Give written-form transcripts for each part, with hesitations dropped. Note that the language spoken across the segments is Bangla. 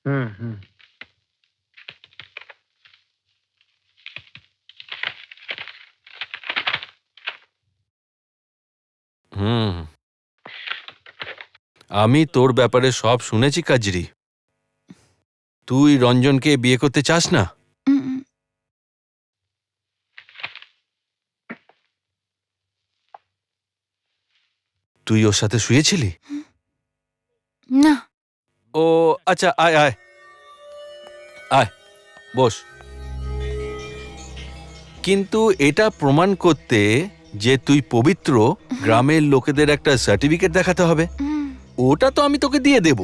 হুম হুম। হুম, আমি তোর ব্যাপারে সব শুনেছি কাজরি। তুই রঞ্জনকে বিয়ে করতে চাস না? উম, উম, তুই ওর সাথে শুয়েছিলি? না। ও আচ্ছা, আয় আয় আয়, বস। কিন্তু এটা প্রমাণ করতে যে তুই পবিত্র, গ্রামের লোকেদের একটা সার্টিফিকেট দেখাতে হবে। উম, ওটা তো আমি তোকে দিয়ে দেব,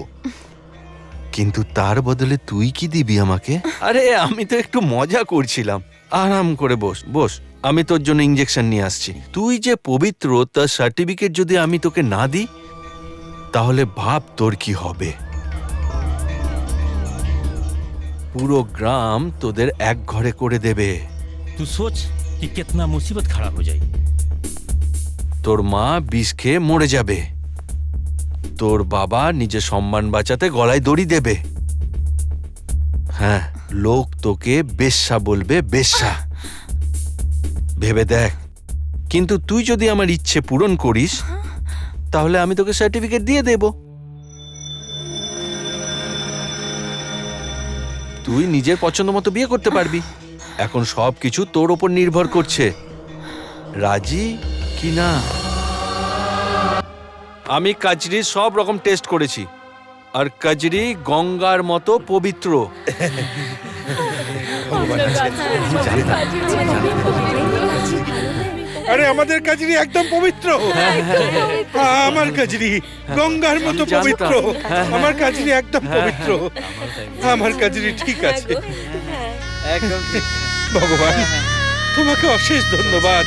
কিন্তু তার বদলে তুই কি দিবি আমাকে? আরে আমি তো একটু মজা করছিলাম। আরাম করে বস বস, আমি তোর জন্য ইঞ্জেকশন নিয়ে আসছি। তুই যে পবিত্র তার সার্টিফিকেট যদি আমি তোকে না দিই, তাহলে ভাব তোর কি হবে। পুরো গ্রাম তোদের এক ঘরে করে দেবে। तू सोच कि कितना मुसीबत खड़ा हो जाएगी। তোর মা বিষ খেয়ে মরে যাবে, তোর বাবা নিজের সম্মান বাঁচাতে গলায় দড়ি দেবে। হ্যাঁ, লোক তোকে বেশ্যা বলবে, বেশ্যা। ভেবে দেখ। কিন্তু তুই যদি আমার ইচ্ছে পূরণ করিস, তাহলে আমি তোকে সার্টিফিকেট দিয়ে দেব। তুই নিজের পছন্দ মতো বিয়ে করতে পারবি। এখন সবকিছু তোর ওপর নির্ভর করছে, রাজি কি না। আমি কাজরির সব রকম টেস্ট করেছি, আর কাজরি গঙ্গার মতো পবিত্র। আরে আমাদের কাজরি একদম পবিত্র। আমার কাজরি গঙ্গার মতো আমি জানতাম। পবিত্র। আমার কাজরি একদম পবিত্র। আমার কাজরি ঠিক আছে। একদম ঠিক। ভগবান তোমাকে অশেষ ধন্যবাদ।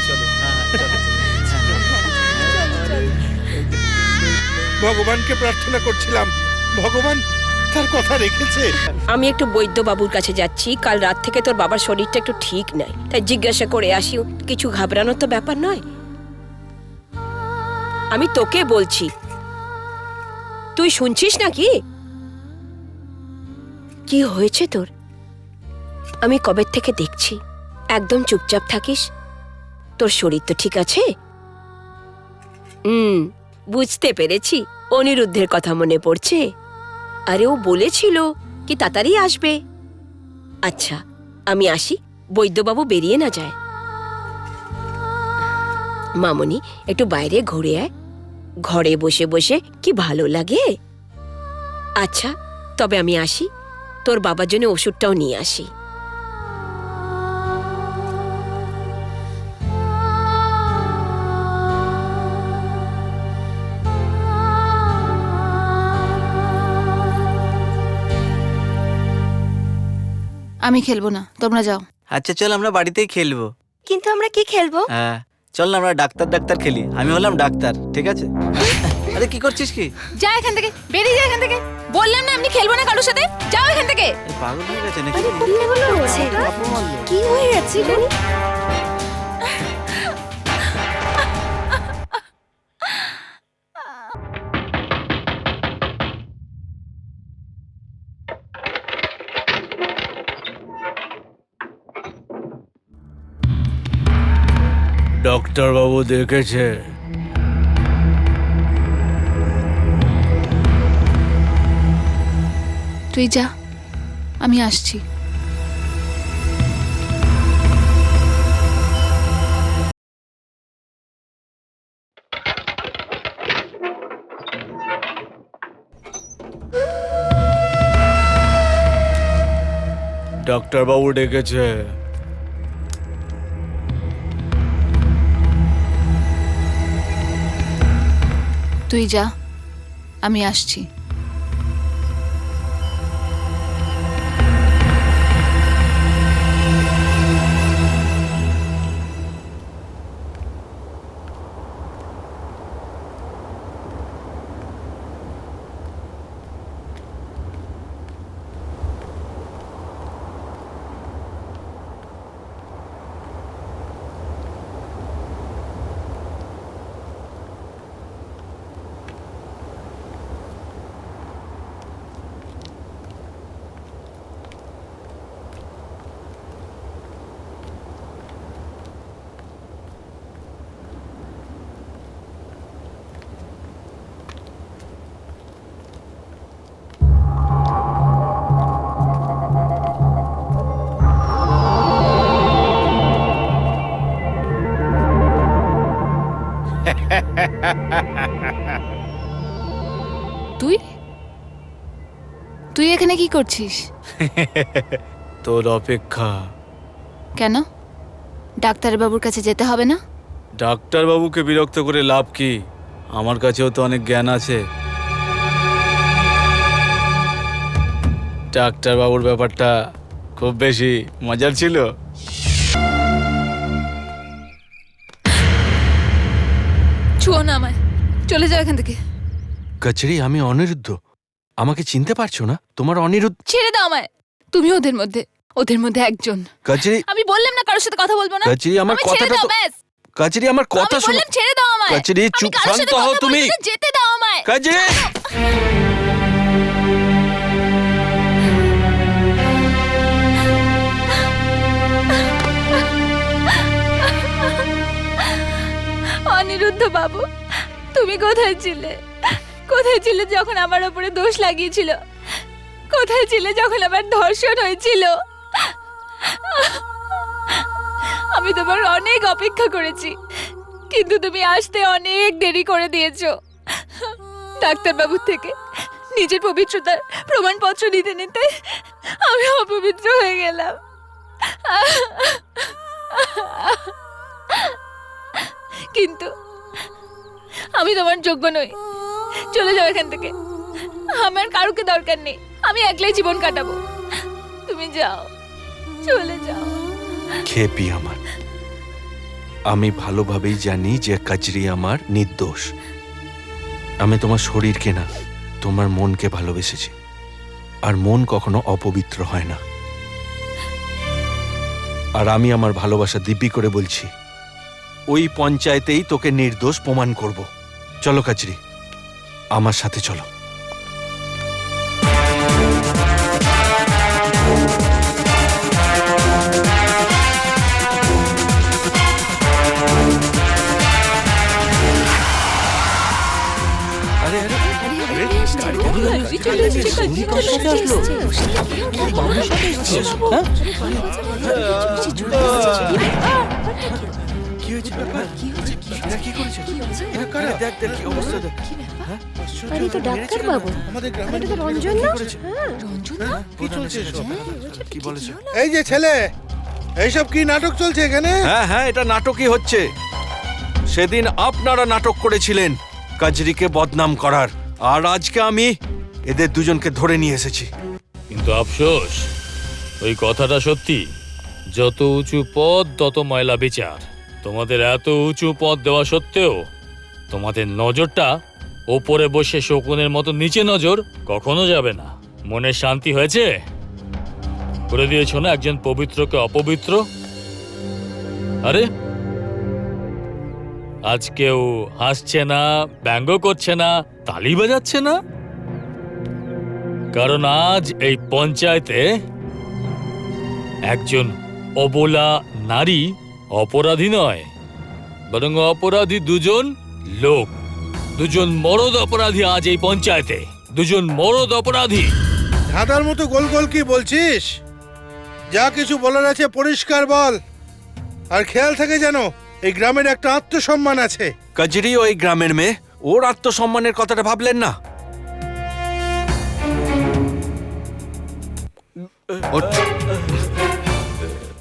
ভগবানকে প্রার্থনা করছিলাম, ভগবান তার কথা রেখেছে। আমি একটু বৈদ্যবাবুর কাছে যাচ্ছি। কাল রাত থেকে তোর বাবার শরীরটা একটু ঠিক নাই, তাই জিজ্ঞাসা করে আসি। কিছু ঘাবড়ানোর তো ব্যাপার নয়। আমি তোকে বলছি, তুই শুনছিস নাকি? কি হয়েছে তোর? আমি কবে থেকে দেখছি একদম চুপচাপ থাকিস। তোর শরীর তো ঠিক আছে? বুঝতে পেরেছি। অনিরুদ্ধের কথা মনে পড়ছে? আরে ও বলেছিল কি তাড়াতাড়ি আসবে। আচ্ছা, আমি আসি, বৈদ্যবাবু বেরিয়ে না যায়। মামনি, একটু বাইরে ঘুরে আয়। ঘরে বসে বসে কি ভালো লাগে। আচ্ছা, তবে আমি আসি, তোর বাবার জন্য ওষুধটাও নিয়ে আসি। আমি খেলবো না, তোমরা যাও। আচ্ছা চল আমরা বাড়িতেই খেলবো। কিন্তু আমরা কি খেলবো? হ্যাঁ চল না, আমরা ডাক্তার ডাক্তার খেলি। আমি হলাম ডাক্তার, ঠিক আছে? আরে কি করছিস কি? যা এখান থেকে, বেরিয়ে যা এখান থেকে। বললাম না আমি খেলবো না কারোর সাথে। যাও এখান থেকে। এই পাগল হয়ে গেছে নাকি? কি হয়ে গেছে? डॉक्टर बाबू देखे তুই যা, আমি আসছি। डॉक्टर बाबू देखे তুই যা, আমি আসছি। তুই তুই এখানে কি করছিস? তোর অপেক্ষা। কেন? ডাক্তার বাবুর কাছে যেতে হবে না? ডাক্তার বাবুকে বিরক্ত করে লাভ কি? আমার কাছেও তো অনেক জ্ঞান আছে। ডাক্তার বাবুর ব্যাপারটা খুব বেশি মজার ছিল। ছুঁয়ো না আমায়, চলে যাও এখান থেকে। কচরি, আমি অনিরুদ্ধ। আমাকে চিনতে পারছো না? তোমার অনিরুদ্ধ। ছেড়ে দাও আমায়। তুমি ওদের মধ্যে একজন। কচরি, আমি বললাম না কারোর সাথে কথা বলবো না। কচরি, আমার আমায় ছেড়ে কথাটা দাও তো- ব্যাস। কচরি, আমার কথা আমি শোনো। বললাম ছেড়ে দাও আমায়। কচরি, আমি চুপ, কারোর সাথে শান্ত হও কথা তুমি। বলবো না, যেতে দাও আমায়। কচরি, অনিরুদ্ধ বাবু, তুমি কোথায় ছিলে? কোথায় ছিলে যখন আমার উপরে দোষ লাগিয়েছিল? কোথায় ছিলে যখন আমার ধর্ষণ হয়েছিল? আমি তোমার অনেক অপেক্ষা করেছি, কিন্তু তুমি আসতে অনেক দেরি করে দিয়েছো। ডাক্তারবাবুর থেকে নিজের পবিত্রতার প্রমাণপত্র নিতে নিতে আমি অপবিত্র হয়ে গেলাম। কিন্তু আমি তোমার যোগ্য নই। চলে যাও এখান থেকে। আমার কারোকে দরকার নেই। আমি একলাই জীবন কাটাবো। তুমি যাও, চলে যাও। খেপি আমার। আমি ভালোভাবেই জানি যে কচরি আমার নির্দোষ। আমি তোমার শরীরকে না, তোমার মনকে ভালোবেসেছি। আর মন কখনো অপবিত্র হয় না। আর আমি আমার ভালোবাসা দিব্যি করে বলছি, ওই পঞ্চায়েতেই তোকে নির্দোষ প্রমাণ করব। চলো কচরি, আমার সাথে চলো। আরে আরে আরে তো ডাক্তার বাবু, আমাদের গ্রামে এটা তো রঞ্জন না? কি চলছে এসব? কি বলেছ? এই যে ছেলে, এইসব কি নাটক চলছে এখানে? হ্যাঁ হ্যাঁ, এটা নাটকই হচ্ছে। সেদিন আপনারা নাটক করেছিলেন কচরিকে বদনাম করার, আর আজকে আমি এদের দুজনকে ধরে নিয়ে এসেছি। কিন্তু আফসোস, ওই কথাটা সত্যি। যত উঁচু পদ তত ময়লা বিচার। তোমাদের এত উঁচু পদ দেওয়া সত্ত্বেও তোমাদের নজরটা ওপরে বসে শকুনের মতো নিচে নজর কখনো যাবে না। মনে শান্তি হয়েছে? করে দিয়েছ না একজন পবিত্রকে অপবিত্র। আরে আজ কেউ হাসছে না, ব্যঙ্গ করছে না, তালি বাজাচ্ছে না, কারণ আজ এই পঞ্চায়েতে একজন অবলা নারী অপরাধী নয়, বরং অপরাধী দুজন লোক, দুজন মরদ অপরাধী। আজ এই পঞ্চায়েতে দুজন মরদ অপরাধী। ধাঁধার মতো গোল গোল কি বলছিস? যা কিছু বলার আছে পরিষ্কার বল। আর খেয়াল থাকে যেন এই গ্রামের একটা আত্মসম্মান আছে। কচরি ওই গ্রামের মেয়ে, ওর আত্মসম্মানের কথাটা ভাবলেন না?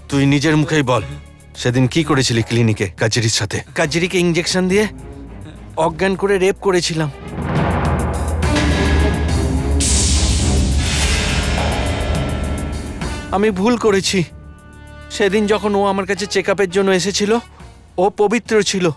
তুই নিজের মুখেই বল, সেদিন কি করেছিলি ক্লিনিকে কচরির সাথে? কচরিকে ইঞ্জেকশন দিয়ে অজ্ঞান করে রেপ করেছিলাম। আমি ভুল করেছি। সেদিন যখন ও আমার কাছে চেকআপের জন্য এসেছিল, ও পবিত্র ছিল।